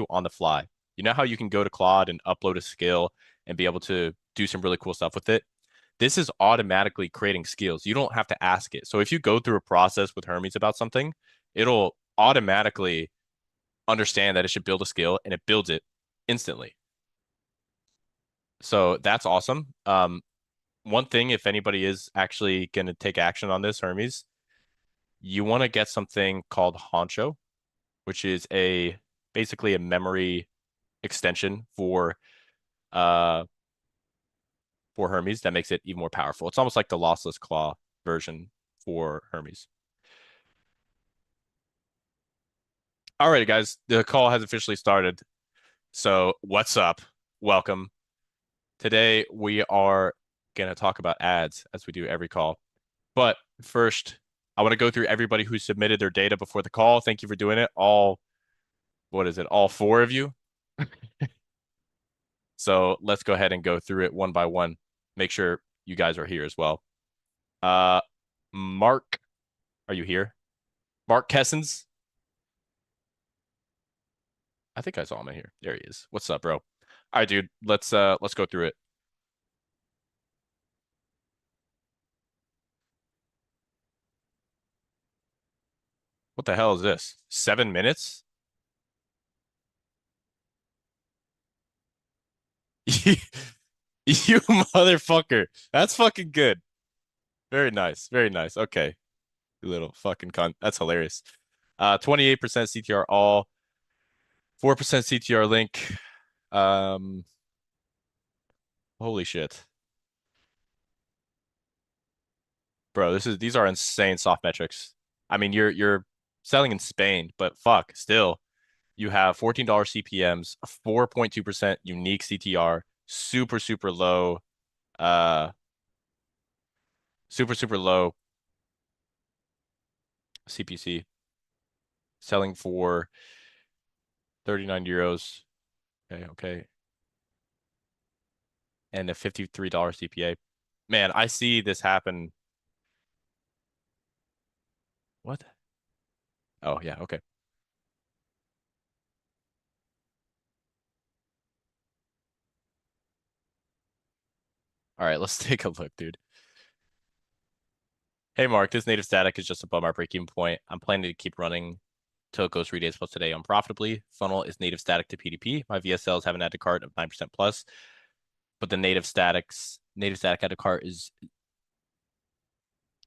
you on the fly. You know how you can go to Claude and upload a skill and be able to do some really cool stuff with it? This is automatically creating skills. You don't have to ask it. So if you go through a process with Hermes about something, it'll automatically understand that it should build a skill and it builds it instantly. So that's awesome. One thing, if anybody is actually going to take action on this, Hermes, you want to get something called Honcho, which is a basically a memory extension uh for Hermes that makes it even more powerful. It's almost like the lossless claw version for Hermes. Alrighty, guys, the call has officially started. So what's up? Welcome. Today we are gonna talk about ads as we do every call. But first, I want to go through everybody who submitted their data before the call. Thank you for doing it. All, what is it? All four of you. So let's go ahead and go through it one by one. Make sure you guys are here as well. Uh, Mark, are you here? Mark Kessens. I think I saw him in here. There he is. What's up, bro? All right, dude. Let's go through it. What the hell is this? 7 minutes? You motherfucker. That's fucking good. Very nice. Very nice. Okay. You little fucking cunt. That's hilarious. 28% CTR all, 4% CTR link. Um, holy shit. Bro, these are insane soft metrics. I mean, you're selling in Spain, but fuck, still, you have $14 CPMs, 4.2% unique CTR, super low, uh, super low CPC, selling for 39 euros. Okay, okay. And a $53 CPA. Man, I see this happen. What? Oh, yeah, okay. All right, let's take a look, dude. Hey, Mark, this native static is just above our break-even point. I'm planning to keep running till it goes 3 days plus today unprofitably. Funnel is native static to PDP. My VSLs have an add to cart of 9% plus, but the native static add to cart is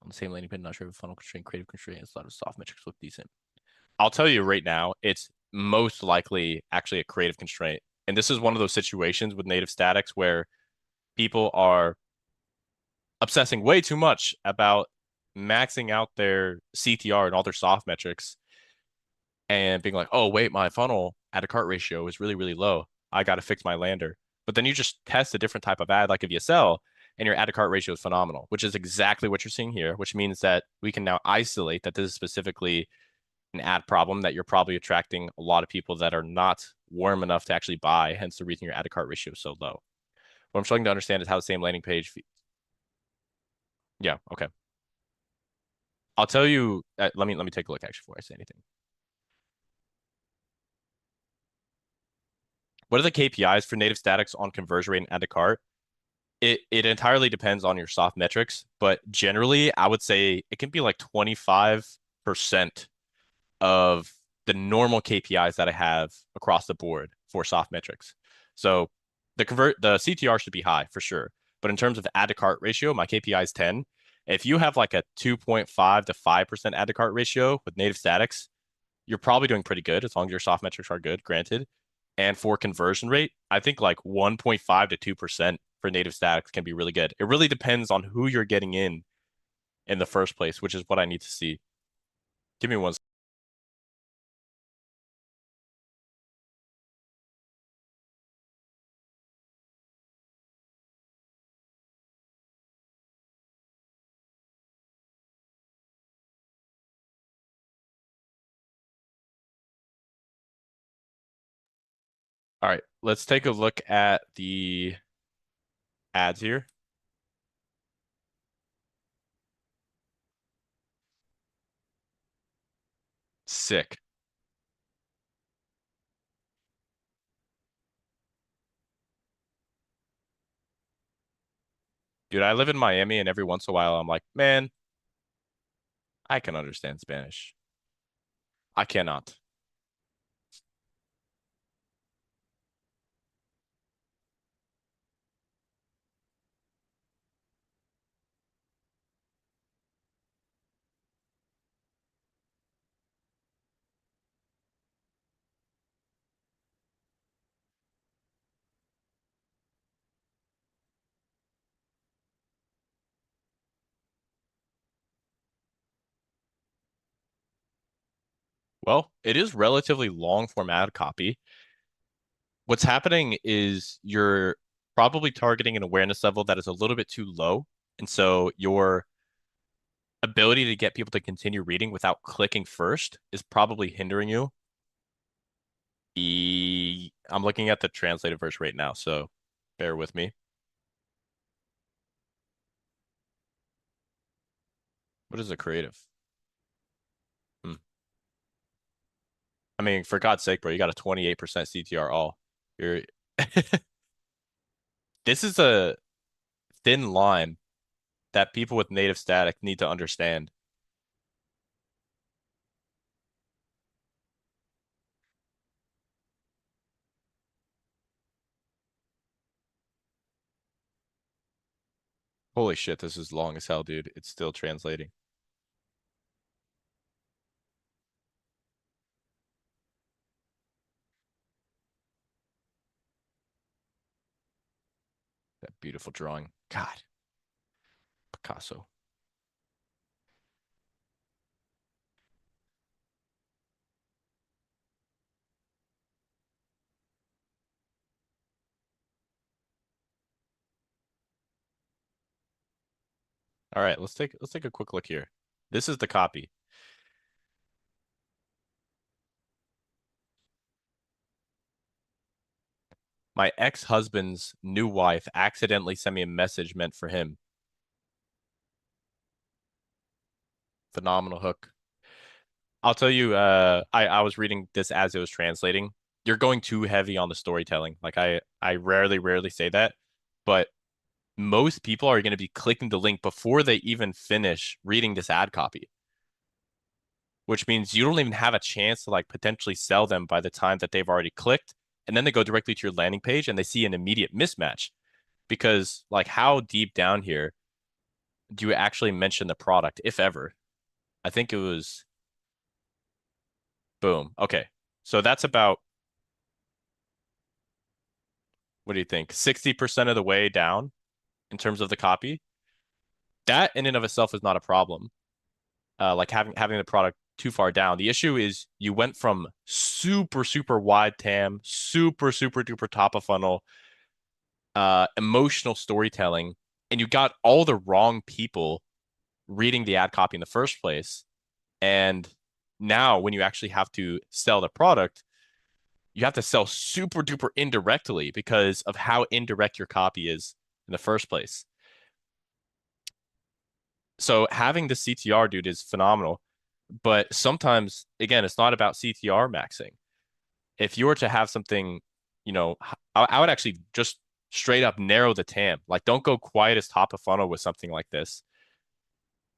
on the same landing page. Not sure if funnel constraint, creative constraint, a lot of soft metrics look decent. I'll tell you right now, it's most likely actually a creative constraint. And this is one of those situations with native statics where people are obsessing way too much about maxing out their CTR and all their soft metrics and being like, oh, wait, my funnel add to cart ratio is really low. I got to fix my lander. But then you just test a different type of ad like a VSL and your add to cart ratio is phenomenal, which is exactly what you're seeing here, which means that we can now isolate that this is specifically an ad problem that you're probably attracting a lot of people that are not warm enough to actually buy, hence the reason your add to cart ratio is so low. What I'm struggling to understand is how the same landing page. Yeah, okay. I'll tell you. Let me take a look actually before I say anything. What are the KPIs for native statics on conversion rate and add to cart? It entirely depends on your soft metrics, but generally, I would say it can be like 25% of the normal KPIs that I have across the board for soft metrics. So the CTR should be high for sure. But in terms of add to cart ratio, my KPI is 10. If you have like a 2.5 to 5% add to cart ratio with native statics, you're probably doing pretty good as long as your soft metrics are good, granted. And for conversion rate, I think like 1.5 to 2% for native statics can be really good. It really depends on who you're getting in the first place, which is what I need to see. Give me one. All right, let's take a look at the ads here. Sick. Dude, I live in Miami and every once in a while I'm like, man, I can understand Spanish. I cannot. Well, it is relatively long form ad copy. What's happening is you're probably targeting an awareness level that is a little bit too low. And so your ability to get people to continue reading without clicking first is probably hindering you. I'm looking at the translated version right now, so bear with me. What is a creative? Hmm. I mean, for God's sake, bro, you got a 28% CTR all. You're This is a thin line that people with native static need to understand. Holy shit, this is long as hell, dude. It's still translating. That beautiful drawing. God, Picasso. All right, let's take a quick look here. This is the copy. My ex-husband's new wife accidentally sent me a message meant for him. Phenomenal hook. I'll tell you, I was reading this as it was translating. You're going too heavy on the storytelling. Like I rarely say that, but most people are going to be clicking the link before they even finish reading this ad copy, which means you don't even have a chance to like potentially sell them by the time that they've already clicked. And then they go directly to your landing page and they see an immediate mismatch because like how deep down here do you actually mention the product, if ever? I think it was boom. Okay. So that's about, what do you think? 60% of the way down in terms of the copy. That in and of itself is not a problem. Like having the product too far down. The issue is you went from super wide TAM, super duper top of funnel, emotional storytelling, and you got all the wrong people reading the ad copy in the first place. And now when you actually have to sell the product, you have to sell super duper indirectly because of how indirect your copy is in the first place. So having the CTR, dude, is phenomenal. But sometimes, again, it's not about CTR maxing. If you were to have something, I would actually just straight up narrow the TAM. Like, don't go quite as top of funnel with something like this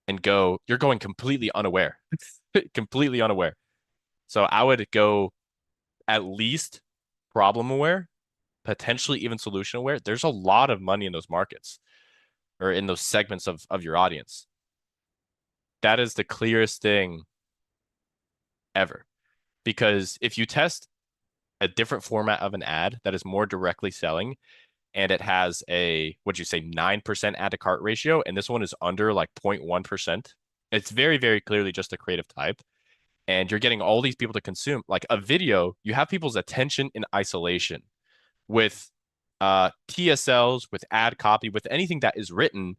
and you're going completely unaware, completely unaware. So I would go at least problem aware, potentially even solution aware. There's a lot of money in those markets or in those segments of your audience. That is the clearest thing ever. Because if you test a different format of an ad that is more directly selling and it has a, what'd you say, 9% add to cart ratio, and this one is under like 0.1%, it's very clearly just a creative type. And you're getting all these people to consume like a video, you have people's attention in isolation with TSLs, with ad copy, with anything that is written,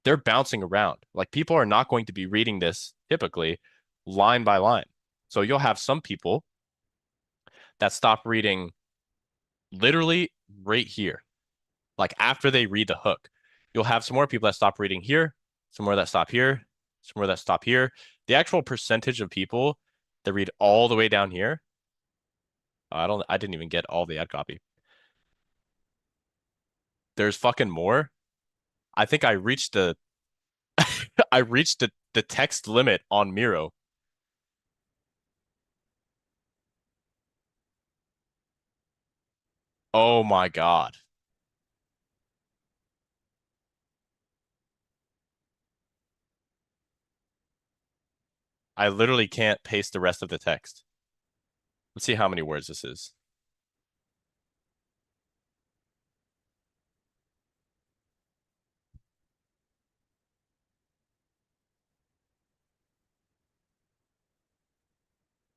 they're bouncing around. Like people are not going to be reading this typically line by line. So you'll have some people that stop reading literally right here, like after they read the hook. You'll have some more people that stop reading here, some more that stop here, some more that stop here. The actual percentage of people that read all the way down here, I didn't even get all the ad copy. There's fucking more. I think I reached the I reached the text limit on Miro. Oh my God. I literally can't paste the rest of the text. Let's see how many words this is.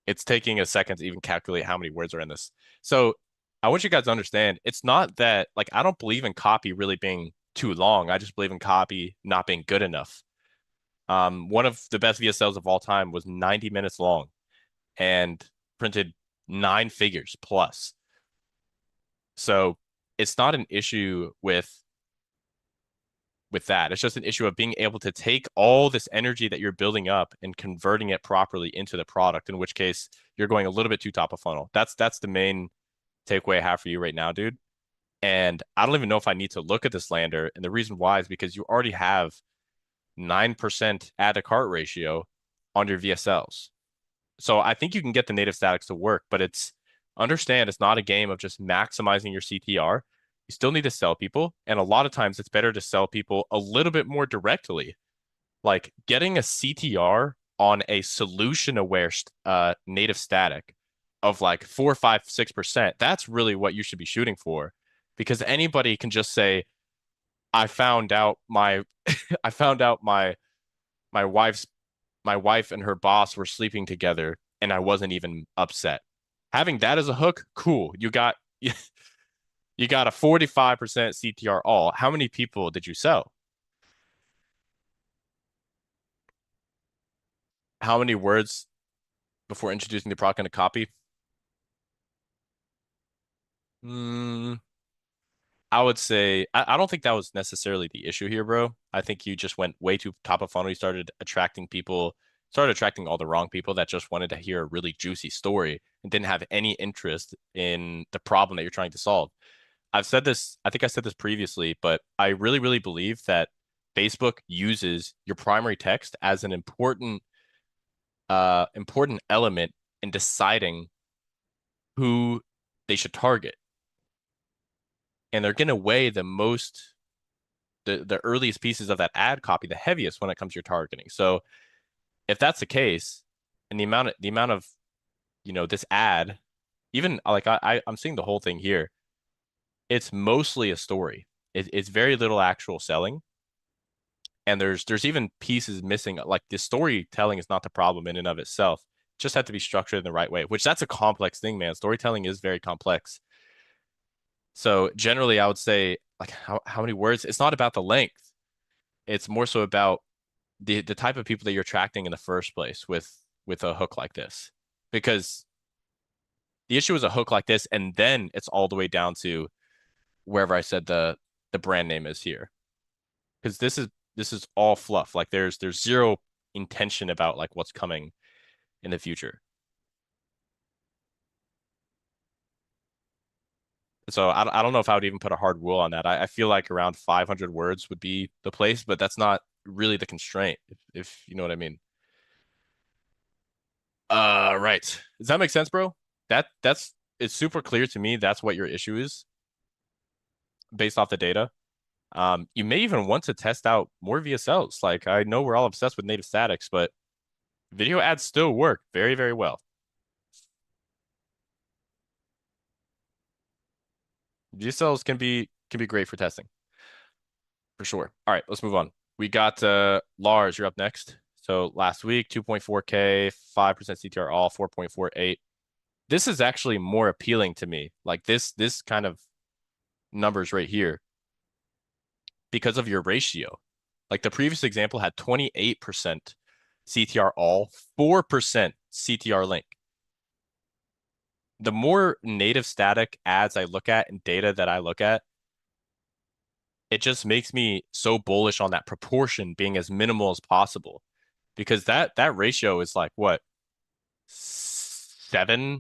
It's taking a second to even calculate how many words are in this. So I want you guys to understand it's not that like I don't believe in copy really being too long. I just believe in copy not being good enough. One of the best VSLs of all time was 90 minutes long and printed nine figures plus. So it's not an issue with that. It's just an issue of being able to take all this energy that you're building up and converting it properly into the product, in which case you're going a little bit too top of funnel. That's the main takeaway I have for you right now, dude. And I don't even know if I need to look at this lander. And the reason why is because you already have 9% add to cart ratio on your VSLs. So I think you can get the native statics to work, but it's understand it's not a game of just maximizing your CTR. You still need to sell people. And a lot of times it's better to sell people a little bit more directly. Like getting a CTR on a solution aware native static of like 4, 5, 6%. That's really what you should be shooting for. Because anybody can just say, I found out my I found out my wife's my wife and her boss were sleeping together and I wasn't even upset. Having that as a hook, cool. You got a 45% CTR all. How many people did you sell? How many words before introducing the product in a copy? Mm, I would say I don't think that was necessarily the issue here, bro. I think you just went way too top of funnel. You started attracting all the wrong people that just wanted to hear a really juicy story and didn't have any interest in the problem that you're trying to solve. I've said this, I think I said this previously, but I really, really believe that Facebook uses your primary text as an important element in deciding who they should target. And they're going to weigh the earliest pieces of that ad copy the heaviest when it comes to your targeting. So if that's the case, and the amount of this ad, even like I'm seeing the whole thing here, it's mostly a story. It's very little actual selling, and there's even pieces missing. Like the storytelling is not the problem in and of itself. It just had to be structured in the right way, which that's a complex thing, man. Storytelling is very complex. So generally, I would say like how many words? It's not about the length. It's more so about the type of people that you're attracting in the first place with a hook like this. Because the issue is a hook like this, and then it's all the way down to wherever I said the brand name is here. Because this is all fluff. Like there's zero intention about like what's coming in the future. So I don't know if I would even put a hard rule on that. I feel like around 500 words would be the place, but that's not really the constraint, if you know what I mean. Right. Does that make sense, bro? That's it's super clear to me that's what your issue is based off the data. You may even want to test out more VSLs. Like I know we're all obsessed with native statics, but video ads still work very, very well. VSLs can be great for testing for sure. All right, let's move on. We got Lars, you're up next. So last week, 2.4K, 5% CTR all, 4.48. This is actually more appealing to me. Like this kind of numbers right here because of your ratio. Like the previous example had 28% CTR all, 4% CTR link. The more native static ads I look at and data that I look at, it just makes me so bullish on that proportion being as minimal as possible because that ratio is like what 7x.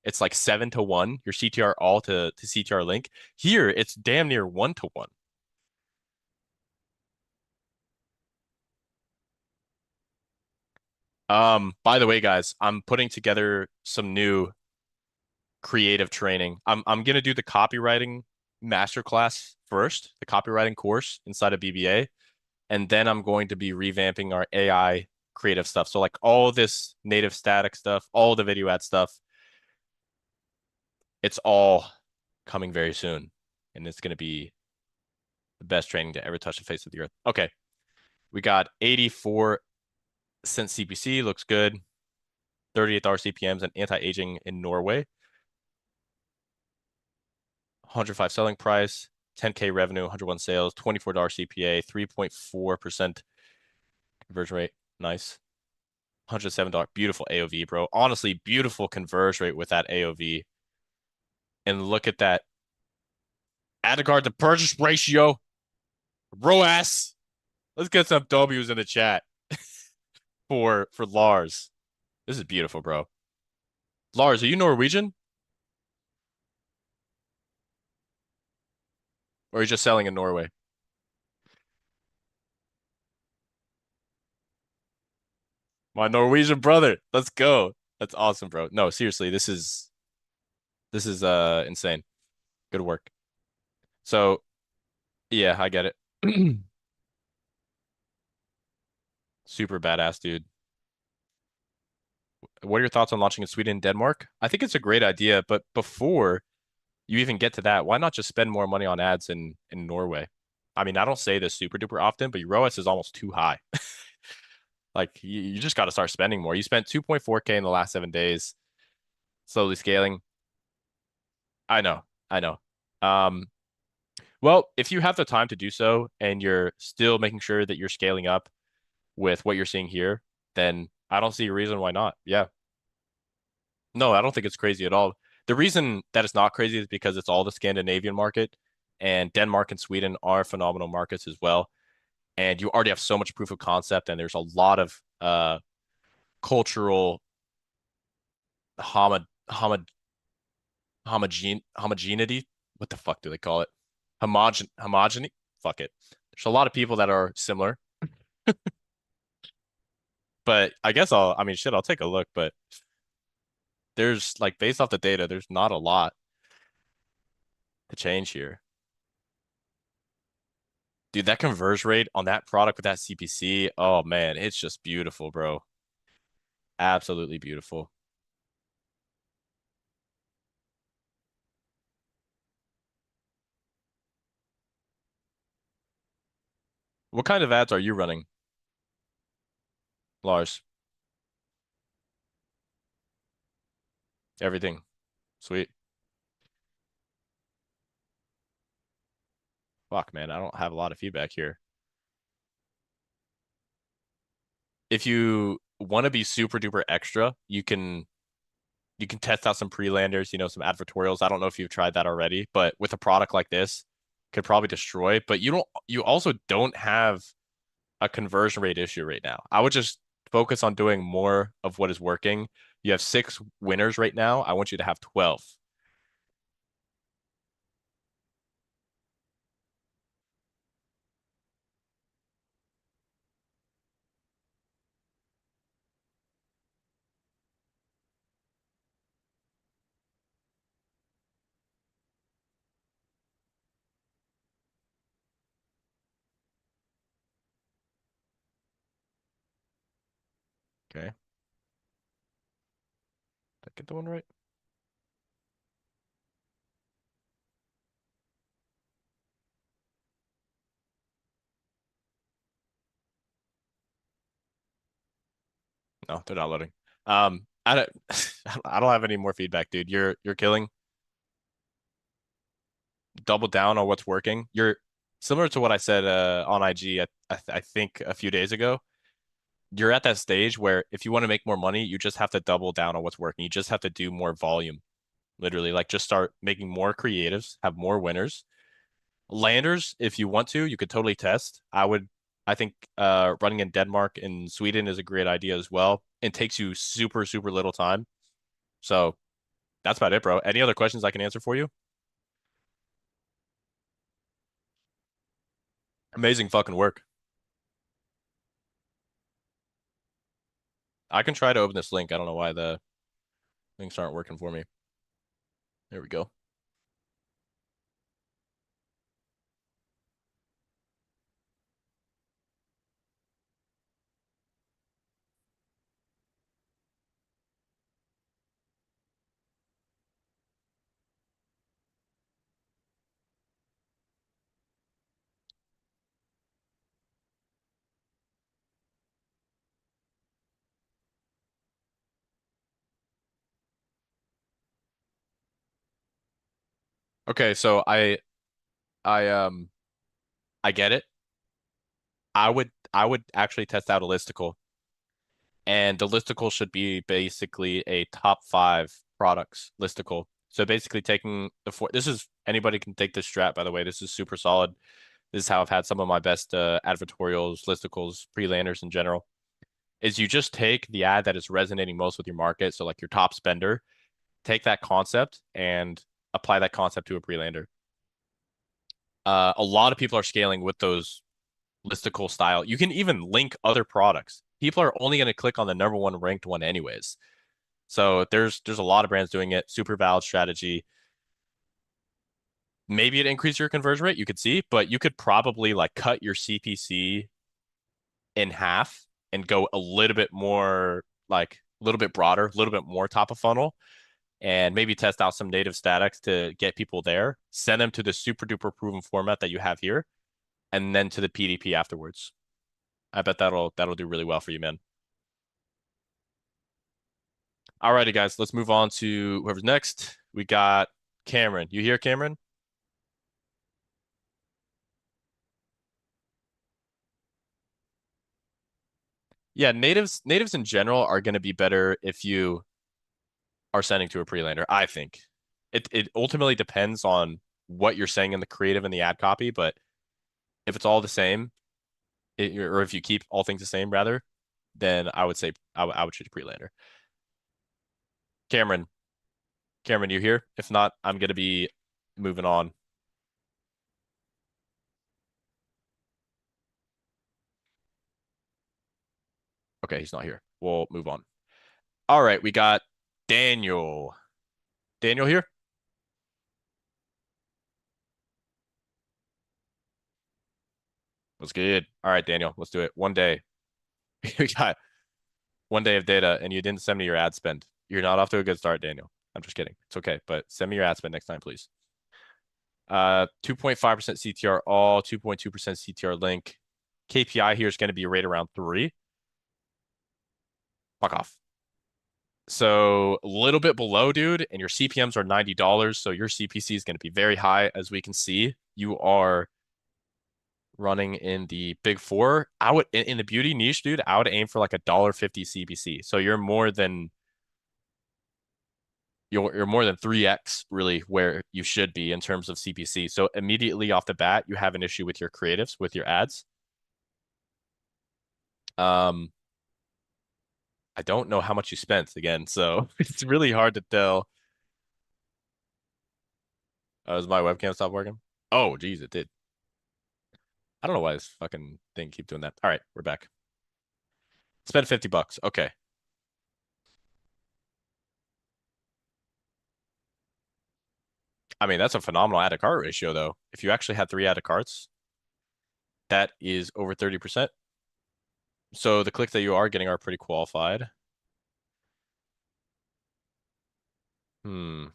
It's like 7 to 1 your CTR all to CTR link. Here it's damn near 1 to 1. By the way, guys, I'm putting together some new creative training. I'm gonna do the copywriting masterclass first, the copywriting course inside of BBA, and then I'm going to be revamping our AI creative stuff. So like all this native static stuff, all the video ad stuff, it's all coming very soon, and it's gonna be the best training to ever touch the face of the earth. Okay, we got 84 cent CPC, looks good. $38 CPMs and anti-aging in Norway. 105 selling price, 10K revenue, 101 sales, $24 CPA, 3.4% conversion rate. Nice. $107. Beautiful AOV, bro. Honestly, beautiful conversion rate with that AOV. And look at that. Add to cart to purchase ratio. ROAS. Let's get some W's in the chat for Lars. This is beautiful, bro. Lars, are you Norwegian? Or are you just selling in Norway? My Norwegian brother. Let's go. That's awesome, bro. No, seriously, this is insane. Good work. So, yeah, I get it. Super badass, dude. What are your thoughts on launching in Sweden and Denmark? I think it's a great idea, but before you even get to that, why not just spend more money on ads in Norway? I mean, I don't say this super duper often, but your ROAS is almost too high. Like you just got to start spending more. You spent 2.4K in the last 7 days, slowly scaling. I know, I know. Um, well, if you have the time to do so and you're still making sure that you're scaling up with what you're seeing here, then I don't see a reason why not. Yeah. No, I don't think it's crazy at all. The reason that it's not crazy is because it's all the Scandinavian market, and Denmark and Sweden are phenomenal markets as well. And you already have so much proof of concept, and there's a lot of cultural homo homo homogeneity. What the fuck do they call it? Homogeny. Fuck it. There's a lot of people that are similar, but I guess I mean, shit, I'll take a look, but there's like based off the data, there's not a lot to change here. Dude, that conversion rate on that product with that CPC, oh man, it's just beautiful, bro. Absolutely beautiful. What kind of ads are you running, Lars? Everything. Sweet. Fuck, man, I don't have a lot of feedback here. If you want to be super duper extra, you can test out some pre-landers, some advertorials. I don't know if you've tried that already, but with a product like this, could probably destroy. But you also don't have a conversion rate issue right now. I would just focus on doing more of what is working. You have 6 winners right now. I want you to have 12. Okay. Did I get the one right? No, they're not loading. I don't I don't have any more feedback, dude. You're killing. Double down on what's working. You're similar to what I said on IG I think a few days ago. You're at that stage where if you want to make more money, you just have to double down on what's working. You just have to do more volume, literally. Like just start making more creatives, have more winners. Landers, if you want to, you could totally test. I think running in Denmark and Sweden is a great idea as well. It takes you super, super little time. So that's about it, bro. Any other questions I can answer for you? Amazing fucking work. I can try to open this link. I don't know why the links aren't working for me. There we go. Okay, so I I get it. I would actually test out a listicle, and the listicle should be basically a top five products listicle. So basically taking the four, this is anybody can take this strat, by the way. This is super solid. This is how I've had some of my best advertorials, listicles, pre-landers in general. Is you just take the ad that is resonating most with your market. So like your top spender, take that concept and apply that concept to a pre-lander. A lot of people are scaling with those listicle style. You can even link other products. People are only going to click on the number one ranked one anyways. So there's a lot of brands doing it. Super valid strategy. Maybe it increases your conversion rate, you could see, but you could probably like cut your CPC in half and go a little bit more like a little bit broader, a little bit more top of funnel, and maybe test out some native statics to get people there. Send them to the super duper proven format that you have here, and then to the PDP afterwards. I bet that'll do really well for you, man. Alrighty, guys, let's move on to whoever's next. We got Cameron. You here, Cameron? Yeah, natives in general are going to be better if you are sending to a pre-lander, I think. It ultimately depends on what you're saying in the creative and the ad copy, but if it's all the same, or if you keep all things the same rather, then I would say I would choose a pre-lander. Cameron, Cameron, you here? If not, I'm gonna be moving on. Okay, he's not here. We'll move on. All right, we got Daniel. Daniel here? What's good? All right, Daniel, let's do it. One day. We got 1 day of data and you didn't send me your ad spend. You're not off to a good start, Daniel. I'm just kidding. It's okay, but send me your ad spend next time, please. 2.5% CTR all, 2.2% CTR link. KPI here is going to be right around 3. Fuck off. So a little bit below, dude, and your CPMs are $90. So your CPC is going to be very high. As we can see, you are running in the big four. I would in the beauty niche, dude, I would aim for like $1.50 CPC. So you're more than 3x really where you should be in terms of CPC. So immediately off the bat, you have an issue with your creatives, with your ads. Um, I don't know how much you spent again, so it's really hard to tell. Does my webcam stop working? Oh, geez, it did. I don't know why this fucking thing keep doing that. All right, we're back. Spend $50. Okay. I mean, that's a phenomenal add to cart ratio, though. If you actually had 3 add to carts, that is over 30%. So the clicks that you are getting are pretty qualified. Hmm.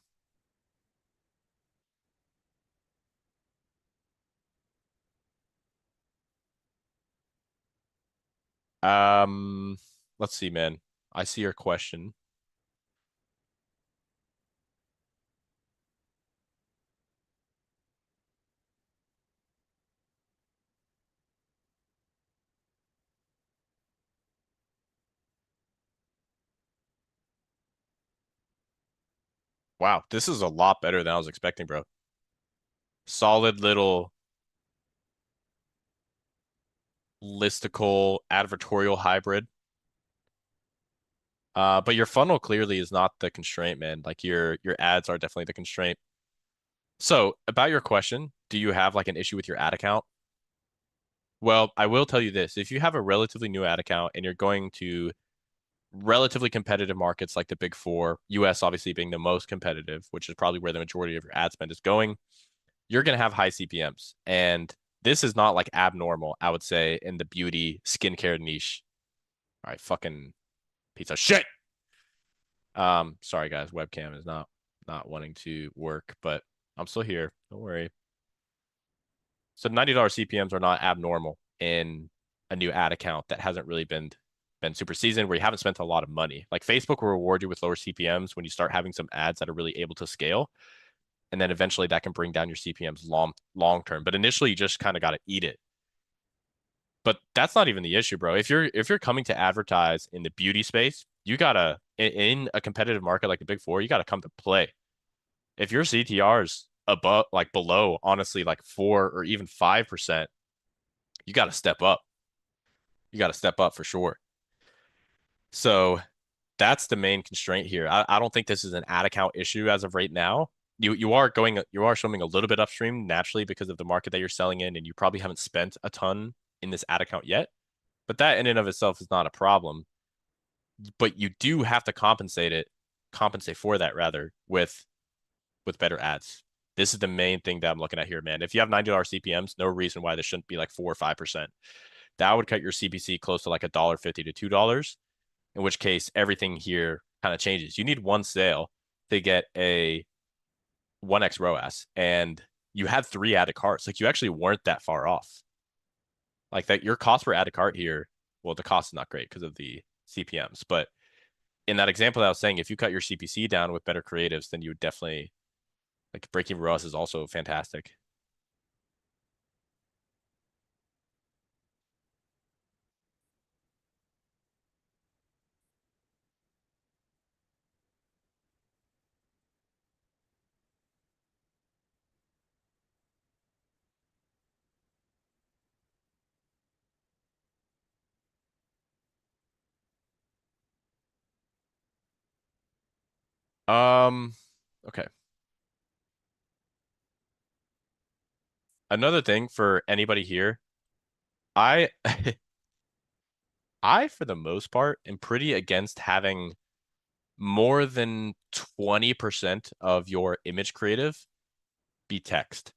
Um, let's see, man. I see your question. Wow, this is a lot better than I was expecting, bro. Solid little listicle advertorial hybrid. But your funnel clearly is not the constraint, man. Like your ads are definitely the constraint. So about your question, do you have like an issue with your ad account? Well, I will tell you this. If you have a relatively new ad account and you're going to relatively competitive markets like the big four, US obviously being the most competitive, which is probably where the majority of your ad spend is going, you're going to have high CPMs. And this is not like abnormal, I would say, in the beauty skincare niche. All right, fucking piece of shit. Sorry guys, webcam is not wanting to work, but I'm still here. Don't worry. So $90 CPMs are not abnormal in a new ad account that hasn't really been super seasoned, where you haven't spent a lot of money. Like Facebook will reward you with lower CPMs when you start having some ads that are really able to scale. And then eventually that can bring down your CPMs long term. But initially you just kind of got to eat it. But that's not even the issue, bro. If you're coming to advertise in the beauty space, you gotta in a competitive market like the big four, you gotta come to play. If your CTR's above like below, honestly, like 4 or even 5%, you gotta step up. You gotta step up for sure. So that's the main constraint here. I don't think this is an ad account issue as of right now. You are swimming a little bit upstream naturally because of the market that you're selling in, and you probably haven't spent a ton in this ad account yet. But that in and of itself is not a problem. But you do have to compensate for that rather with better ads. This is the main thing that I'm looking at here, man. If you have $90 CPMs, no reason why this shouldn't be like 4 or 5%. That would cut your CPC close to like $1.50 to $2, in which case everything here kind of changes. You need one sale to get a 1x ROAS, and you had 3 added carts. Like you actually weren't that far off. Like that, your cost per added cart here, well, the cost is not great because of the CPMs, but in that example that I was saying, if you cut your CPC down with better creatives, then you would definitely like breaking ROAS is also fantastic. Um, okay. Another thing for anybody here, I I for the most part am pretty against having more than 20% of your image creative be text.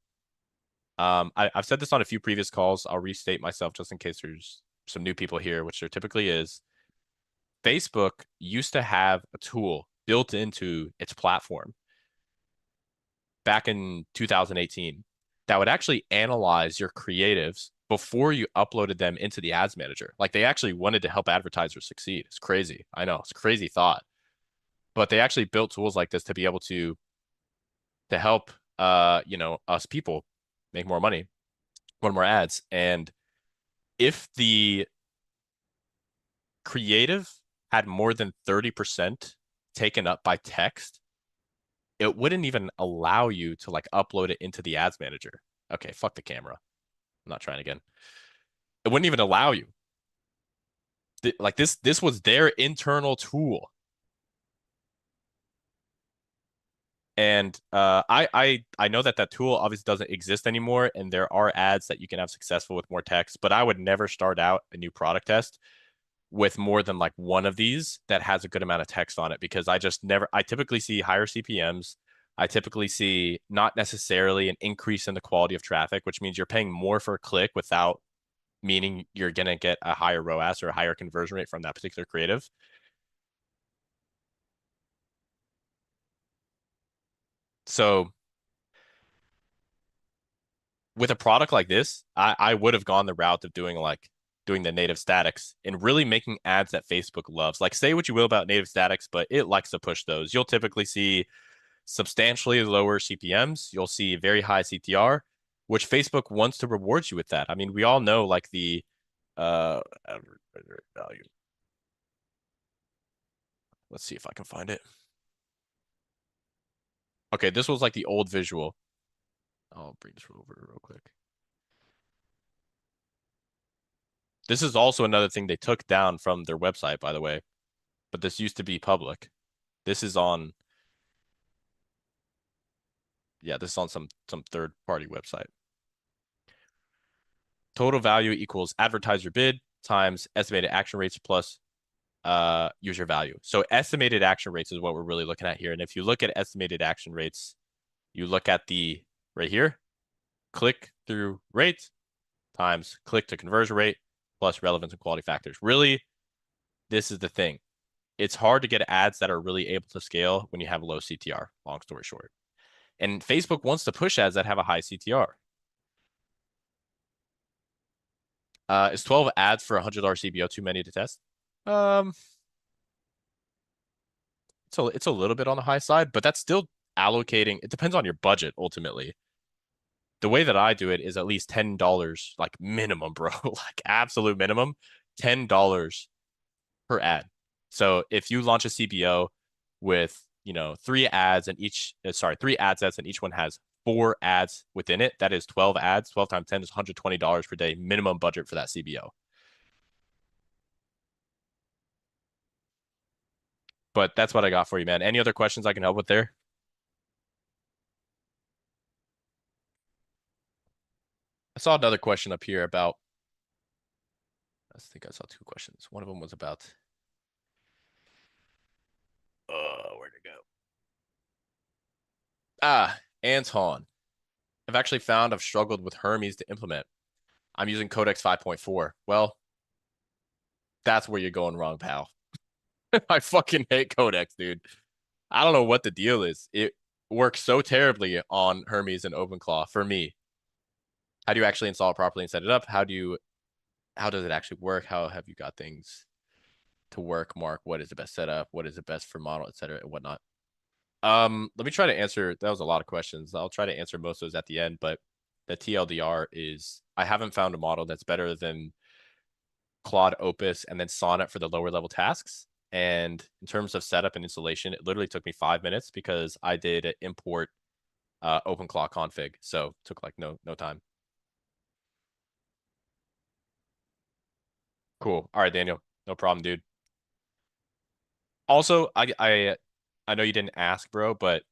I've said this on a few previous calls. I'll restate myself just in case there's some new people here, which there typically is. Facebook used to have a tool built into its platform back in 2018 that would actually analyze your creatives before you uploaded them into the ads manager. Like they actually wanted to help advertisers succeed. It's crazy. I know it's a crazy thought, but they actually built tools like this to be able to help us people make more money, run more ads. And if the creative had more than 30% taken up by text, it wouldn't even allow you to like upload it into the ads manager. Okay, fuck the camera. I'm not trying again. It wouldn't even allow you. Like this was their internal tool. And I know that that tool obviously doesn't exist anymore, and there are ads that you can have successful with more text, but I would never start out a new product test with more than like one of these that has a good amount of text on it, because I typically see higher CPMs. I typically see not necessarily an increase in the quality of traffic, which means you're paying more for a click without meaning you're going to get a higher ROAS or a higher conversion rate from that particular creative. So with a product like this, I would have gone the route of doing the native statics and really making ads that Facebook loves. Like say what you will about native statics, but it likes to push those. You'll typically see substantially lower CPMs. You'll see very high CTR, which Facebook wants to reward you with that. I mean, we all know like the value. Let's see if I can find it. Okay, this was like the old visual. I'll bring this over real quick. This is also another thing they took down from their website, by the way, but this used to be public. This is on, yeah, this is on some third party website. Total value equals advertiser bid times estimated action rates plus user value. So estimated action rates is what we're really looking at here. And if you look at estimated action rates, you look at the right here, click through rate times click to conversion rate plus relevance and quality factors. Really, this is the thing. It's hard to get ads that are really able to scale when you have low CTR, long story short. And Facebook wants to push ads that have a high CTR. Is 12 ads for $100 CBO too many to test? Um, it's a little bit on the high side, but that's still allocating. It depends on your budget ultimately. The way that I do it is at least $10, like minimum, bro, like absolute minimum, $10 per ad. So if you launch a CBO with, three ads and three ad sets and each one has four ads within it, that is 12 ads. 12 times 10 is $120 per day minimum budget for that CBO. But that's what I got for you, man. Any other questions I can help with there? I saw another question up here about, I think I saw two questions. One of them was about, where'd it go? Anton. I've actually found I've struggled with Hermes to implement. I'm using Codex 5.4. Well, that's where you're going wrong, pal. I fucking hate Codex, dude. I don't know what the deal is. It works so terribly on Hermes and OpenClaw for me. How do you actually install it properly and set it up? How does it actually work? How have you got things to work, Mark? What is the best setup? What is the best for model, etc., and whatnot? Let me try to answer. That was a lot of questions. I'll try to answer most of those at the end, but the TLDR is I haven't found a model that's better than Claude Opus and then Sonnet for the lower level tasks. And in terms of setup and installation, it literally took me 5 minutes because I did import OpenClaw config, so it took like no time. Cool. All right, Daniel, no problem, dude. Also, I know you didn't ask, bro, but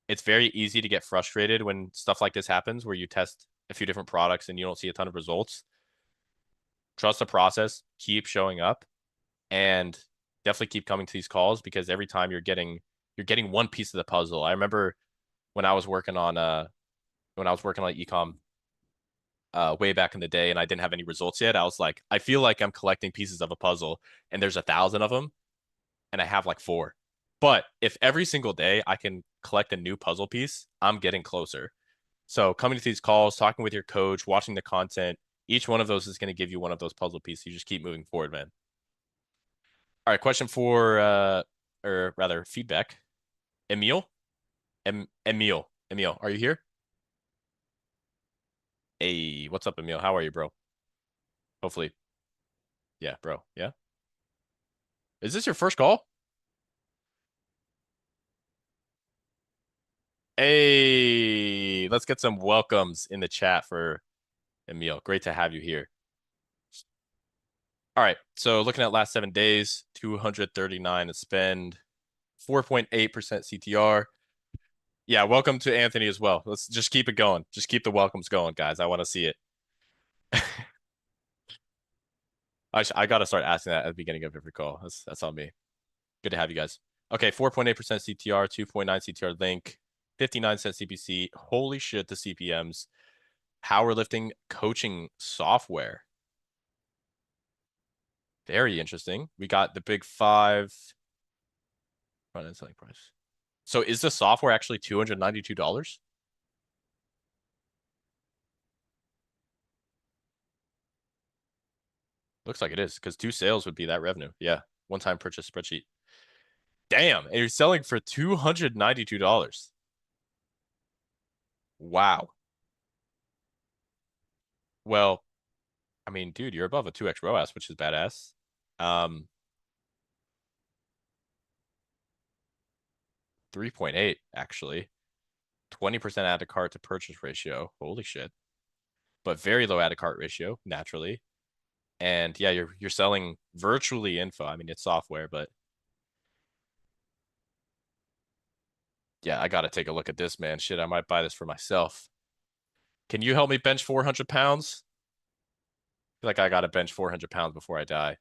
it's very easy to get frustrated when stuff like this happens, where you test a few different products and you don't see a ton of results. Trust the process, keep showing up, and definitely keep coming to these calls because every time you're getting one piece of the puzzle. I remember when I was working on ecom way back in the day and I didn't have any results yet. I was like, I feel like I'm collecting pieces of a puzzle and there's 1,000 of them and I have like four. But if every single day I can collect a new puzzle piece, I'm getting closer. So coming to these calls, talking with your coach, watching the content, each one of those is going to give you one of those puzzle pieces. You just keep moving forward, man. All right, question for or rather feedback. Emil? Emil, are you here? Hey, what's up, Emil? How are you, bro? Hopefully. Yeah, bro. Yeah. Is this your first call? Hey, let's get some welcomes in the chat for Emil. Great to have you here. All right. So looking at last 7 days, 239 to spend, 4.8% CTR. Yeah, welcome to Anthony as well. Let's just keep it going. Just keep the welcomes going, guys. I want to see it. I got to start asking that at the beginning of every call. That's on me. Good to have you guys. Okay, 4.8% CTR, 2.9 CTR link, 59 cent CPC. Holy shit, the CPMs. Powerlifting coaching software. Very interesting. We got the big five. Front end selling price. So is the software actually $292? Looks like it is because two sales would be that revenue. Yeah. One time purchase spreadsheet. Damn. And you're selling for $292. Wow. Well, I mean, dude, you're above a 2x ROAS, which is badass. Um, 3.8 actually. 20% add to cart to purchase ratio. Holy shit. But very low add to cart ratio, naturally. And yeah, you're selling virtually info. I mean, it's software, but yeah, I gotta take a look at this, man. Shit, I might buy this for myself. Can you help me bench 400 pounds? I feel like I gotta bench 400 pounds before I die.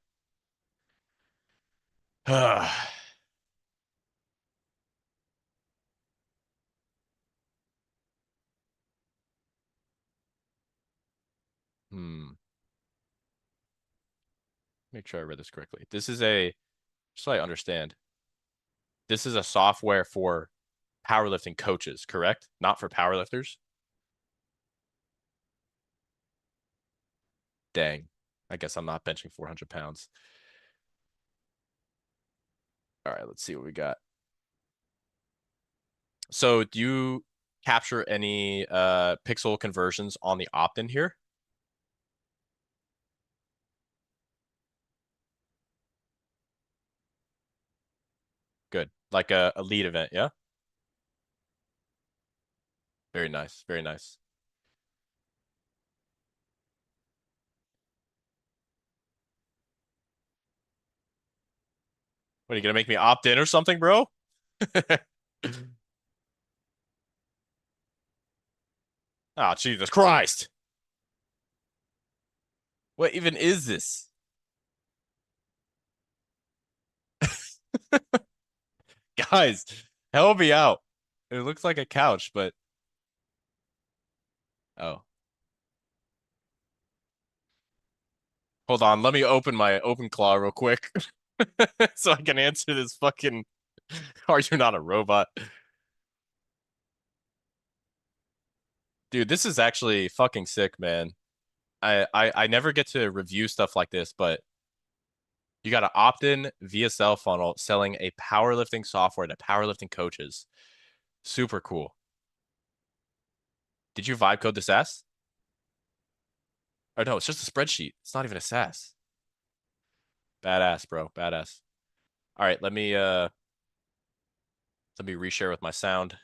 Hmm. Make sure I read this correctly. This is a, just so I understand, this is a software for powerlifting coaches, correct? Not for powerlifters? Dang. I guess I'm not benching 400 pounds. All right, let's see what we got. So do you capture any pixel conversions on the opt-in here? Good. Like a lead event, yeah? Very nice. Very nice. What, are you gonna make me opt in or something, bro? Oh, Jesus Christ. What even is this? Guys, help me out. It looks like a couch, but oh. Hold on, let me open my open claw real quick so I can answer this fucking are you not a robot? Dude, this is actually fucking sick, man. I never get to review stuff like this, but you got an opt-in VSL funnel selling a powerlifting software to powerlifting coaches. Super cool. Did you vibe code this ass? Or no, it's just a spreadsheet. It's not even a SaaS. Badass, bro. Badass. All right, let me reshare with my sound.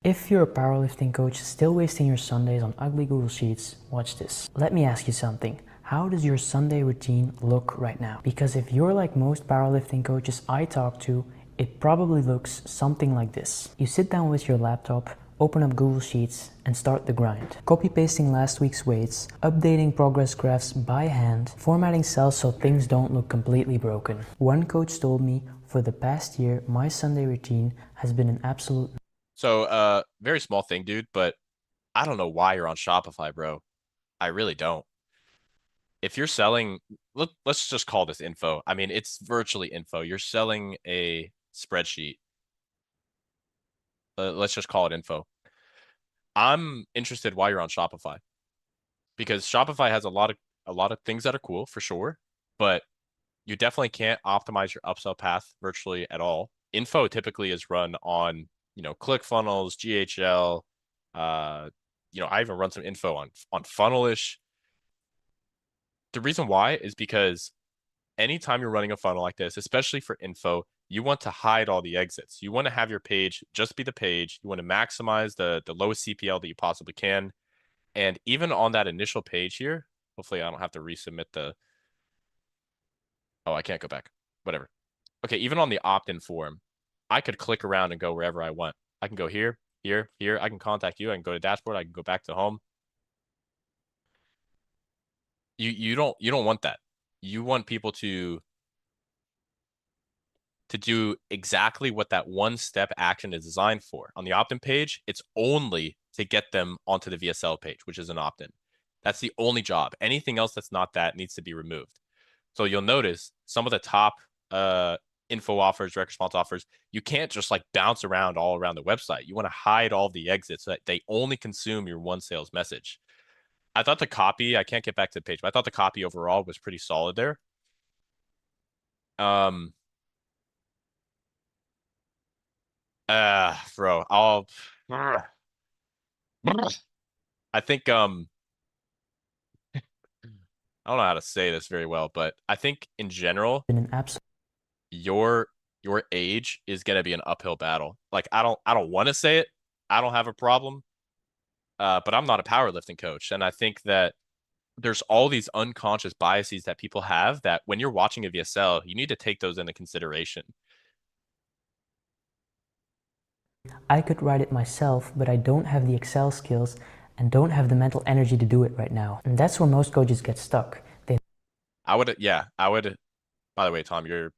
If you're a powerlifting coach still wasting your Sundays on ugly Google Sheets, watch this. Let me ask you something. How does your Sunday routine look right now? Because if you're like most powerlifting coaches I talk to, it probably looks something like this. You sit down with your laptop, open up Google Sheets, and start the grind. Copy pasting last week's weights, updating progress graphs by hand, formatting cells so things don't look completely broken. One coach told me, for the past year, my Sunday routine has been an absolute. So, very small thing, dude, but I don't know why you're on Shopify, bro. I really don't. If you're selling, let's just call this info. I mean, it's virtually info. You're selling a spreadsheet. Let's just call it info. I'm interested why you're on Shopify because Shopify has a lot of things that are cool for sure, but you definitely can't optimize your upsell path virtually at all. Info typically is run on, ClickFunnels, GHL. Uh, I even run some info on Funnelish. The reason why is because anytime you're running a funnel like this, especially for info, you want to hide all the exits. You want to have your page just be the page. You want to maximize the lowest CPL that you possibly can. And even on that initial page here, hopefully I don't have to resubmit the. Oh, I can't go back. Whatever. Okay, even on the opt-in form, I could click around and go wherever I want. I can go here, here, here. I can contact you. I can go to dashboard. I can go back to home. You don't want that. You want people to do exactly what that one step action is designed for. On the opt-in page, it's only to get them onto the VSL page, which is an opt-in. That's the only job. Anything else that's not that needs to be removed. So you'll notice some of the top info offers, direct response offers, you can't just like bounce around all around the website. You want to hide all the exits so that they only consume your one sales message. I thought the copy, I can't get back to the page, but I thought the copy overall was pretty solid there. Um, bro, I think I don't know how to say this very well, but I think in general, Been an absolute. your your age is gonna be an uphill battle. Like I don't want to say it. I don't have a problem. But I'm not a powerlifting coach, and I think that there's all these unconscious biases that people have that when you're watching a VSL, you need to take those into consideration. I could write it myself, but I don't have the Excel skills and don't have the mental energy to do it right now. And that's where most coaches get stuck. I would, yeah, I would. By the way, Tom, you're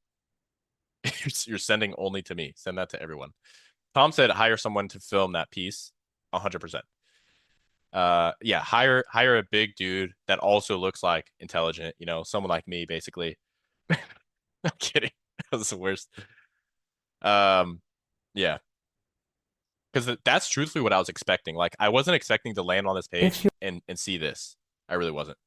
you're sending only to me. Send that to everyone. Tom said hire someone to film that piece. 100%. Yeah, hire a big dude that also looks like intelligent, you know, someone like me, basically. I'm kidding. That was the worst. Um, yeah, because that's truthfully what I was expecting. Like, I wasn't expecting to land on this If page and see this. I really wasn't.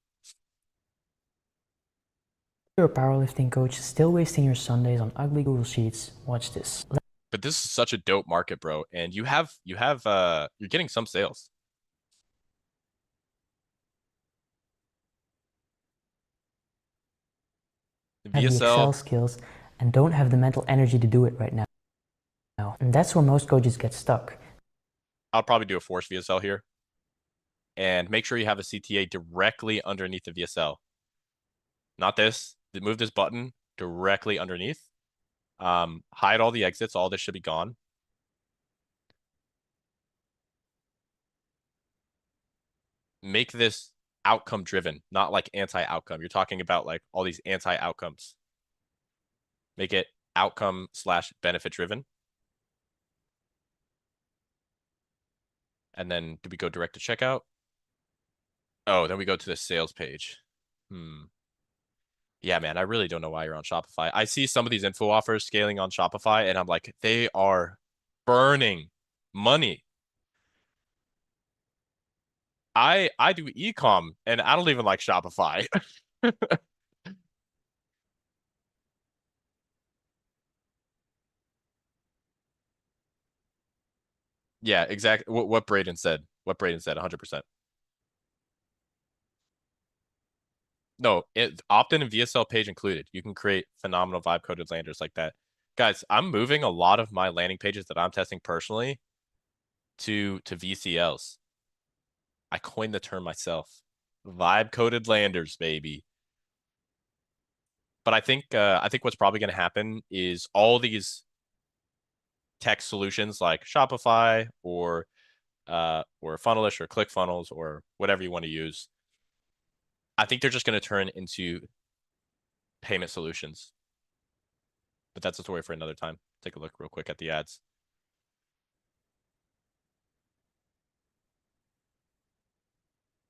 you're a powerlifting coach still wasting your Sundays on ugly Google Sheets, watch this. But this is such a dope market, bro. And you're getting some sales. Have the Excel VSL, skills and don't have the mental energy to do it right now. And that's where most coaches get stuck. I'll probably do a force VSL here. And make sure you have a CTA directly underneath the VSL. Not this. Move this button directly underneath. Hide all the exits. All this should be gone. Make this outcome driven, not like anti-outcome. You're talking about like all these anti-outcomes. Make it outcome / benefit driven. And then do we go direct to checkout? Oh, then we go to the sales page. Yeah, man, I really don't know why you're on Shopify. I see some of these info offers scaling on Shopify, and I'm like, they are burning money. I do ecom, and I don't even like Shopify. Yeah, exactly. What Braden said. What Braden said, 100%. No, opt-in and VSL page included. You can create phenomenal vibe coded landers like that. Guys, I'm moving a lot of my landing pages that I'm testing personally to VCLs. I coined the term myself. Vibe coded landers, baby. But I think what's probably going to happen is all these tech solutions like Shopify or Funnelish or ClickFunnels or whatever you want to use. I think they're just going to turn into payment solutions. But that's a story for another time. Take a look real quick at the ads.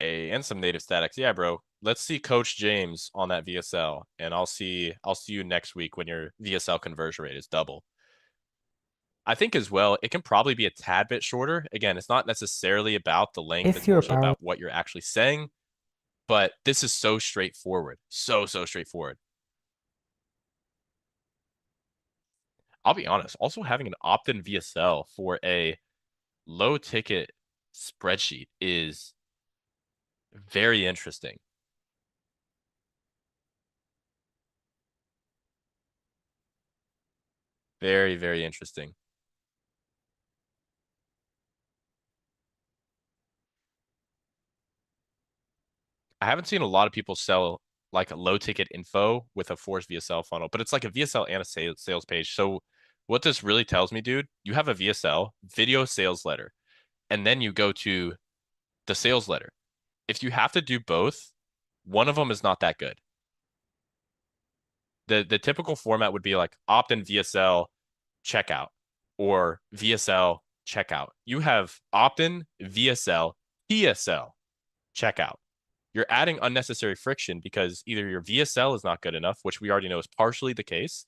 And some native statics. Yeah, bro. Let's see Coach James on that VSL, and I'll see you next week when your VSL conversion rate is double. I think as well, it can probably be a tad bit shorter. Again, it's not necessarily about the length, If it's you're more a so power about what you're actually saying. But this is so straightforward. So straightforward. I'll be honest, also having an opt-in VSL for a low ticket spreadsheet is very interesting. Very interesting. I haven't seen a lot of people sell like a low ticket info with a forced VSL funnel, but it's like a VSL and a sales page. So what this really tells me, dude, you have a VSL video sales letter, and then you go to the sales letter. If you have to do both, one of them is not that good. The typical format would be like opt-in VSL checkout or VSL checkout. You have opt-in VSL PSL checkout. You're adding unnecessary friction because either your VSL is not good enough, which we already know is partially the case,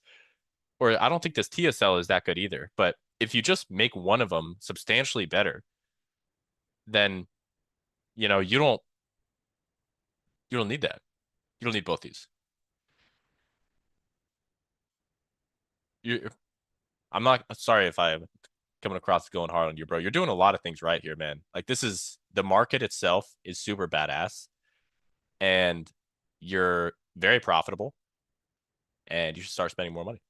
or I don't think this TSL is that good either. But if you just make one of them substantially better, then you know you don't need that. You don't need both these. You, I'm not sorry if I'm coming across going hard on you, bro. You're doing a lot of things right here, man. Like this is the market itself is super badass, and you're very profitable, and you should start spending more money.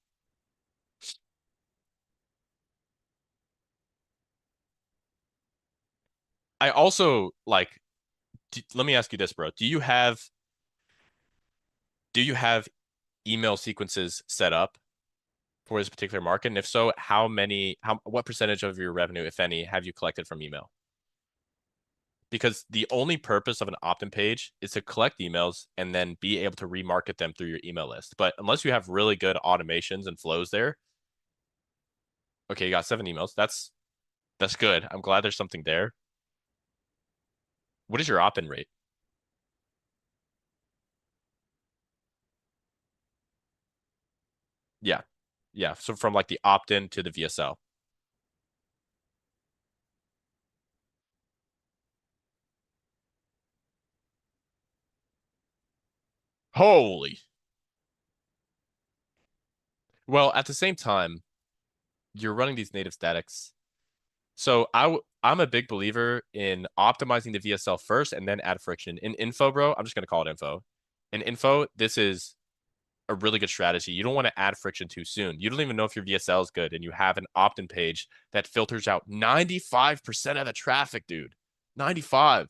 I also like let me ask you this, bro. Do you have email sequences set up for this particular market? And if so, what percentage of your revenue, if any, have you collected from email? because the only purpose of an opt-in page is to collect emails and then be able to remarket them through your email list. But unless you have really good automations and flows there, okay, you got 7 emails. That's good. I'm glad there's something there. What is your opt-in rate? Yeah. Yeah. So from like the opt-in to the VSL. Holy. Well, at the same time, you're running these native statics. So I'm a big believer in optimizing the VSL first and then add friction. In info, bro, I'm just gonna call it info. In info, this is a really good strategy. You don't want to add friction too soon. You don't even know if your VSL is good, and you have an opt-in page that filters out 95% of the traffic, dude. 95.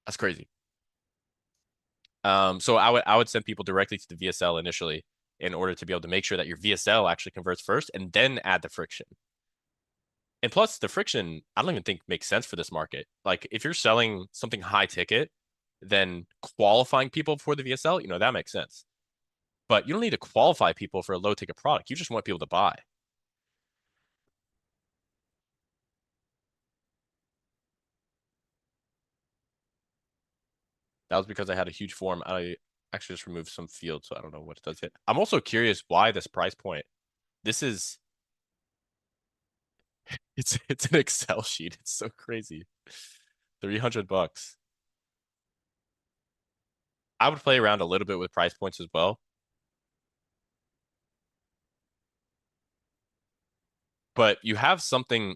That's crazy. So I would send people directly to the VSL initially in order to be able to make sure that your VSL actually converts first and then add the friction. And plus the friction, I don't even think makes sense for this market. Like if you're selling something high ticket, then qualifying people for the VSL, that makes sense. But you don't need to qualify people for a low ticket product. You just want people to buy. That was because I had a huge form. I actually just removed some fields, so I don't know what it does. I'm also curious why this price point. This is it's an Excel sheet. It's so crazy. $300. I would play around a little bit with price points as well, but you have something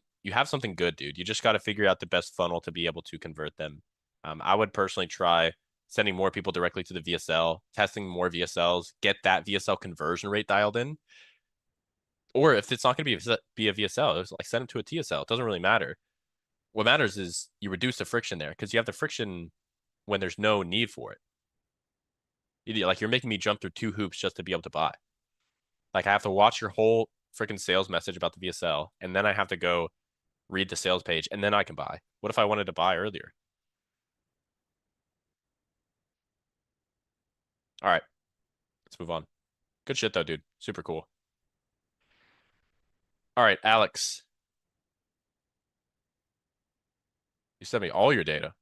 good, dude. You just got to figure out the best funnel to be able to convert them. I would personally try sending more people directly to the VSL, testing more VSLs, get that VSL conversion rate dialed in. Or if it's not going to be a VSL, it's like send them to a TSL. It doesn't really matter. What matters is you reduce the friction there because you have the friction when there's no need for it. Like you're making me jump through two hoops just to be able to buy. Like I have to watch your whole freaking sales message about the VSL, and then I have to go read the sales page, and then I can buy. What if I wanted to buy earlier? All right, let's move on. Good shit though, dude. Super cool. All right, Alex, you sent me all your data.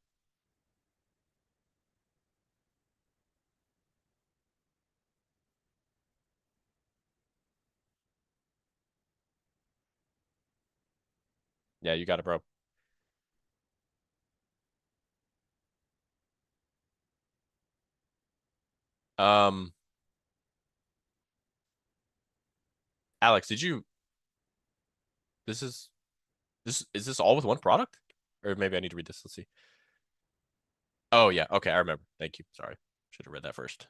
Yeah, you got it, bro. Um, Alex, did you? This is this all with one product, or maybe I need to read this. Let's see. Oh yeah, okay, I remember. Thank you. Sorry, should have read that first.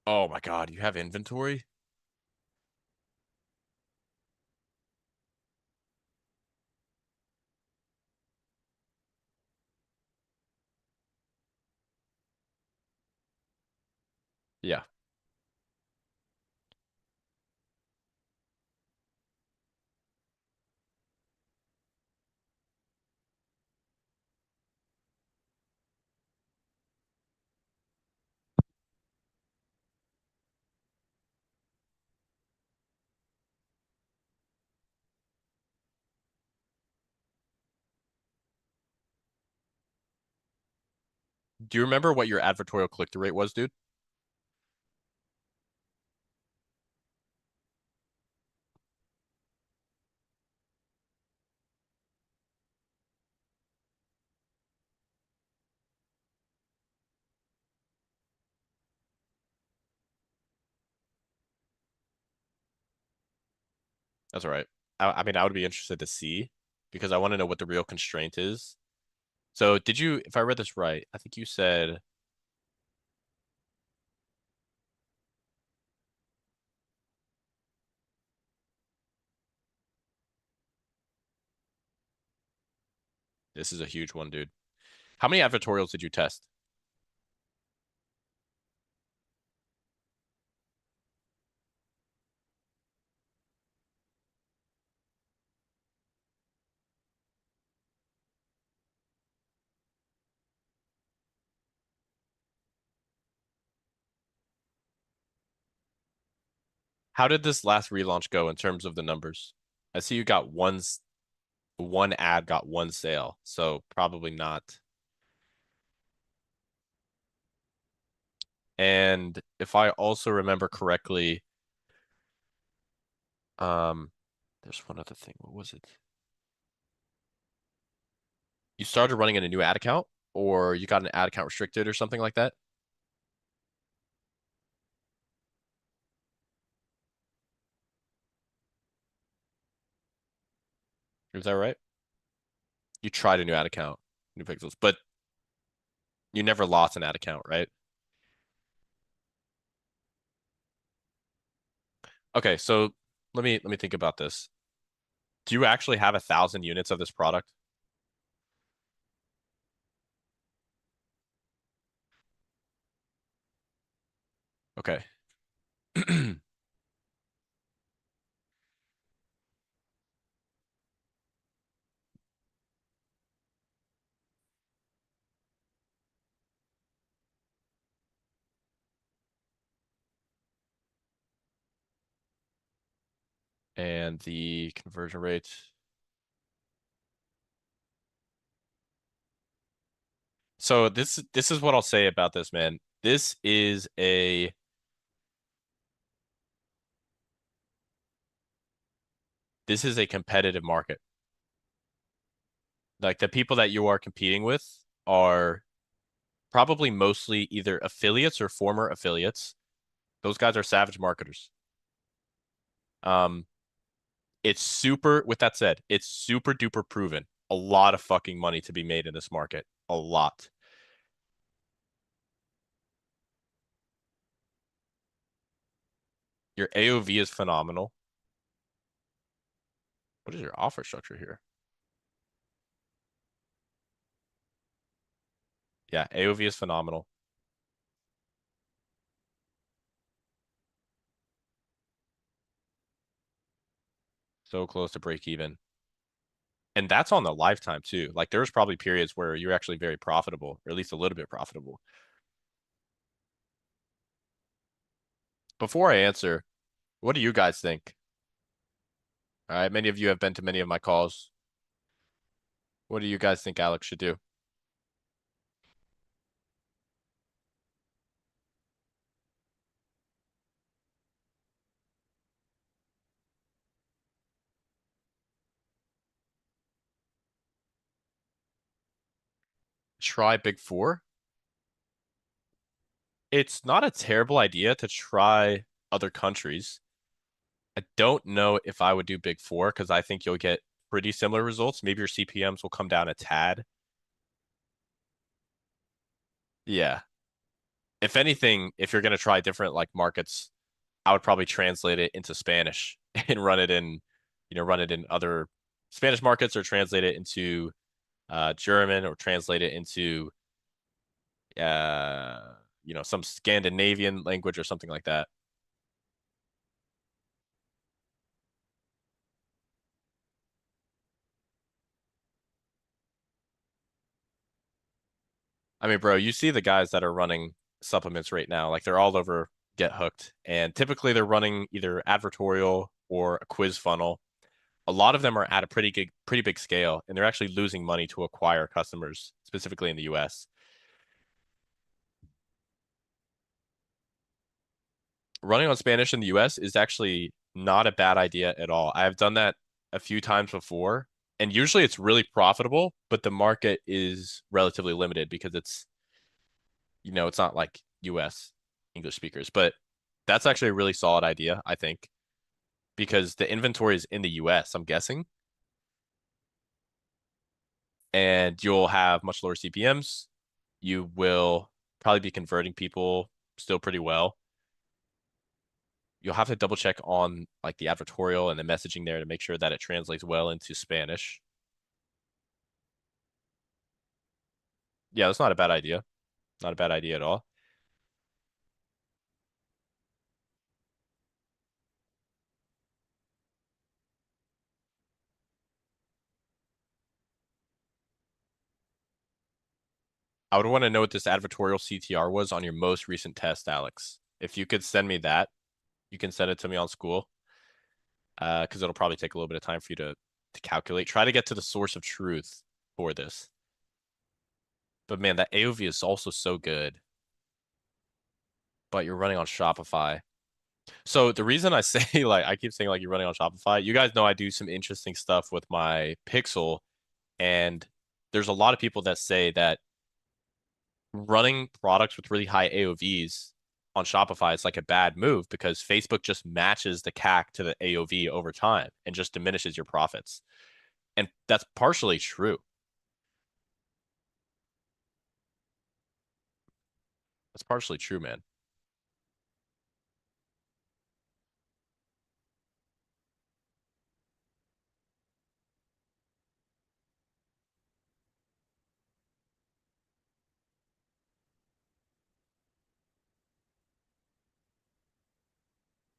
Oh my God, you have inventory? Yeah. Do you remember what your advertorial click-through rate was, dude? That's all right. I mean, I would be interested to see because I want to know what the real constraint is. So, did you, if I read this right, I think you said this is a huge one, dude. How many advertorials did you test? How did this last relaunch go in terms of the numbers? I see you got one ad got one sale, so probably not. And if I also remember correctly, um, there's one other thing. What was it? You started running in a new ad account, or you got an ad account restricted or something like that? Is that right? You tried a new ad account, new pixels, but you never lost an ad account, right? Okay, so let me think about this. Do you actually have 1,000 units of this product? Okay. And the conversion rate. So this is what I'll say about this, man. This is a competitive market. Like the people that you are competing with are probably mostly either affiliates or former affiliates. Those guys are savage marketers. Um, with that said, it's super duper proven. A lot of fucking money to be made in this market. A lot. Your AOV is phenomenal. What is your offer structure here? Yeah, AOV is phenomenal. So close to break even. And that's on the lifetime too. Like there's probably periods where you're actually very profitable, or at least a little bit profitable. Before I answer, what do you guys think? All right, many of you have been to many of my calls. What do you guys think Alex should do? Try Big Four? It's not a terrible idea to try other countries. I don't know if I would do Big Four because I think you'll get pretty similar results. Maybe your CPMs will come down a tad. Yeah. If anything, if you're going to try different like markets, I would probably translate it into Spanish and run it in other Spanish markets or translate it into German or translate it into some Scandinavian language or something like that. I mean, bro, you see the guys that are running supplements right now, like they're all over Get Hooked, and typically they're running either advertorial or a quiz funnel. A lot of them are at a pretty big scale, and they're actually losing money to acquire customers, specifically in the US. Running on Spanish in the US is actually not a bad idea at all. I have done that a few times before, and usually it's really profitable, but the market is relatively limited because it's not like US English speakers, but that's actually a really solid idea, I think, because the inventory is in the US, I'm guessing, and you'll have much lower CPMs. You will probably be converting people still pretty well. You'll have to double check on like the advertorial and the messaging there to make sure that it translates well into Spanish. Yeah, that's not a bad idea. Not a bad idea at all. I would want to know what this advertorial CTR was on your most recent test, Alex. If you could send me that, you can send it to me on school. Because it'll probably take a little bit of time for you to calculate. Try to get to the source of truth for this. But man, that AOV is also so good. But you're running on Shopify. So the reason I say like I keep saying like you're running on Shopify, you guys know I do some interesting stuff with my Pixel, and there's a lot of people that say that running products with really high AOVs on Shopify is like a bad move because Facebook just matches the CAC to the AOV over time and just diminishes your profits. And that's partially true. That's partially true, man.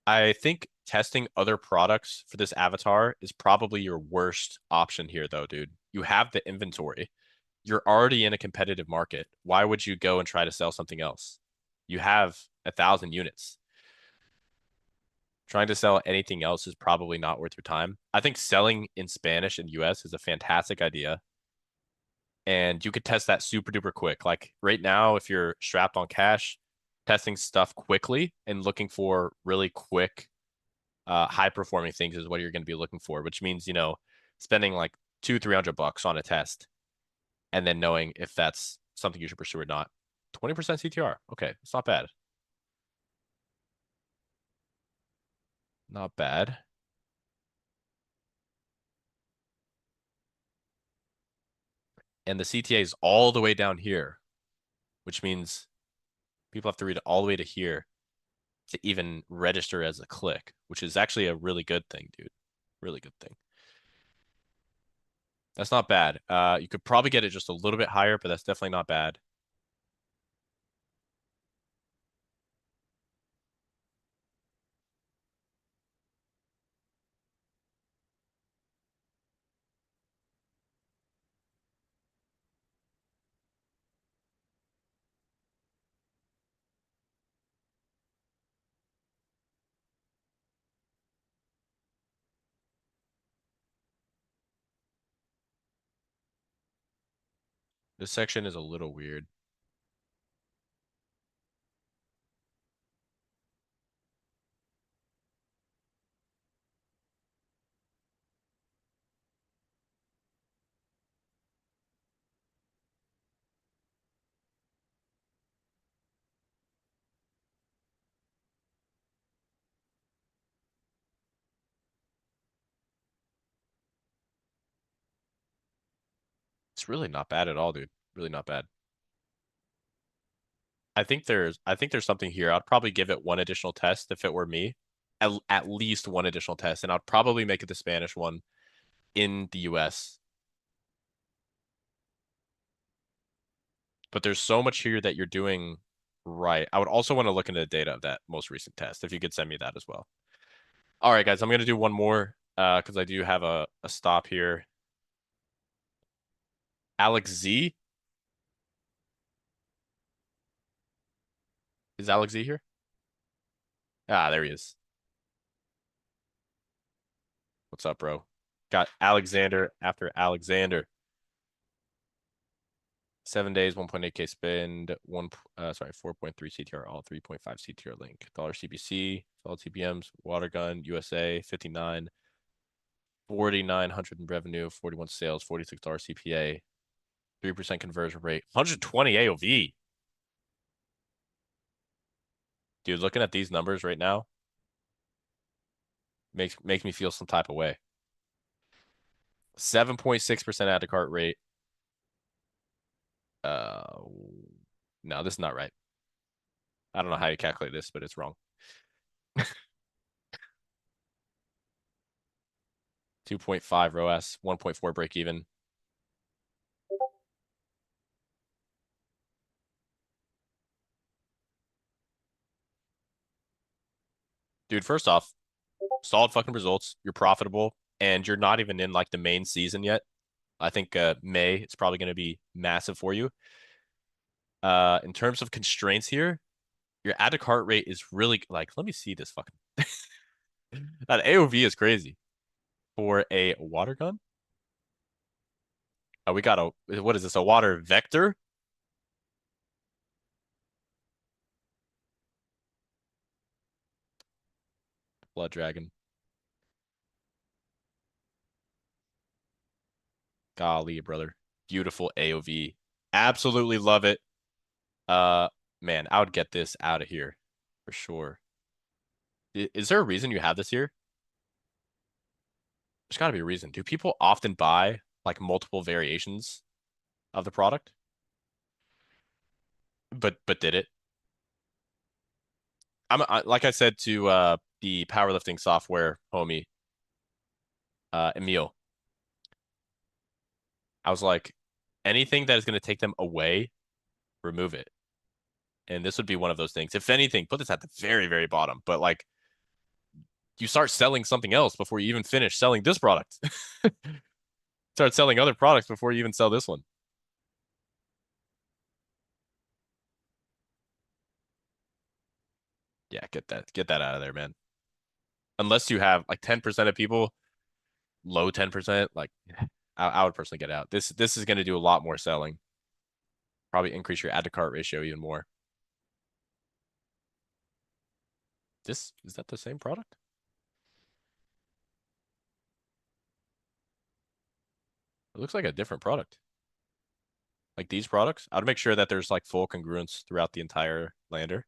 I think testing other products for this avatar is probably your worst option here, though, dude. You have the inventory. You're already in a competitive market. Why would you go and try to sell something else? You have 1,000 units. Trying to sell anything else is probably not worth your time. I think selling in Spanish in US is a fantastic idea. And you could test that super duper quick. Like right now, if you're strapped on cash, testing stuff quickly and looking for really quick high performing things is what you're going to be looking for, which means, spending like 200-300 bucks on a test and then knowing if that's something you should pursue or not. 20% CTR. Okay. It's not bad. Not bad. And the CTA is all the way down here, which means people have to read all the way to here to even register as a click, which is actually a really good thing, dude. Really good thing. That's not bad. You could probably get it just a little bit higher, but that's definitely not bad. This section is a little weird. It's really not bad at all, dude. Really not bad. I think there's something here. I'd probably give it one additional test if it were me. At least one additional test, and I'd probably make it the Spanish one in the US. But there's so much here that you're doing right. I would also want to look into the data of that most recent test if you could send me that as well. All right, guys, I'm gonna do one more because I do have a stop here. Alex Z. Is Alex Z here? Ah, there he is. What's up, bro? Got Alexander after Alexander. 7 days, 1.8K spend, 4.3 CTR, all 3.5 CTR link. Dollar CPC, all TPMs, water gun, USA, 59, 4,900 in revenue, 41 sales, $46 CPA, 3% conversion rate, 120 AOV. Dude, looking at these numbers right now makes me feel some type of way. 7.6% add to cart rate. Uh, no, this is not right. I don't know how you calculate this, but it's wrong. 2.5 ROAS, 1.4 break even. Dude, first off, solid fucking results. You're profitable, and you're not even in like the main season yet. I think May is probably going to be massive for you. In terms of constraints here, your add to cart rate is really like. Let me see this fucking. That AOV is crazy for a water gun. We got a what is this? A water vector? Blood dragon. Golly, brother. Beautiful AOV. Absolutely love it. Uh, man, I would get this out of here for sure. Is there a reason you have this here? There's got to be a reason. Do people often buy like multiple variations of the product? But did it? Like I said to the powerlifting software homie Emil. I was like, anything that is going to take them away, remove it. And this would be one of those things. If anything, put this at the very, very bottom. But like, you start selling something else before you even finish selling this product. Start selling other products before you even sell this one. Yeah, get that out of there, man. Unless you have like 10% of people, low 10%, like I would personally get out. This is going to do a lot more selling. Probably increase your add to cart ratio even more. This is that the same product? It looks like a different product. Like these products, I would make sure that there's like full congruence throughout the entire lander.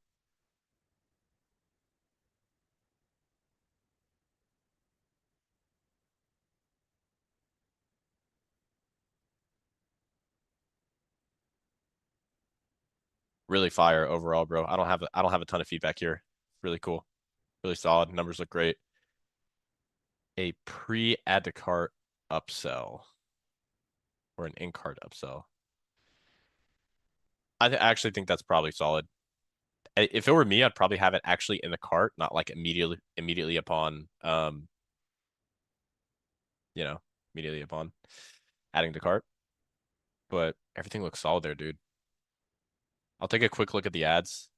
Really fire overall, bro. I don't have a ton of feedback here. Really cool. Really solid. Numbers look great. A pre-add to cart upsell or an in-cart upsell. I actually think that's probably solid. If it were me, I'd probably have it actually in the cart, not like immediately upon you know, immediately upon adding to cart. But everything looks solid there, dude. I'll take a quick look at the ads.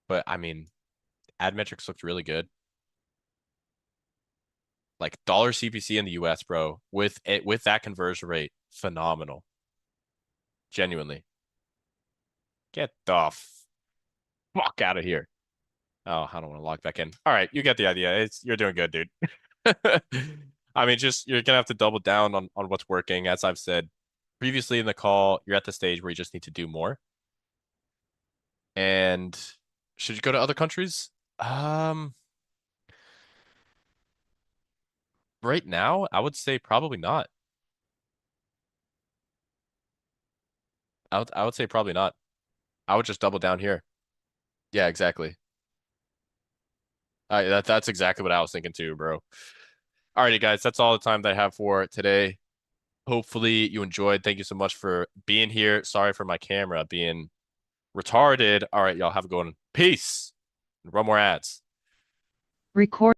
But I mean, ad metrics looked really good. Like dollar CPC in the US, bro, with that conversion rate, phenomenal. Genuinely. Get the fuck out of here. Oh, I don't want to log back in. All right, you get the idea. You're doing good, dude. I mean, just you're gonna have to double down on what's working. As I've said previously in the call, you're at the stage where you just need to do more. And should you go to other countries? Right now, I would say probably not. I would say probably not. I would just double down here. Yeah, exactly. That's exactly what I was thinking too, bro. Alrighty, guys, that's all the time that I have for today. Hopefully you enjoyed. Thank you so much for being here. Sorry for my camera being retarded. All right, y'all have a good one. Peace. Run more ads. Record.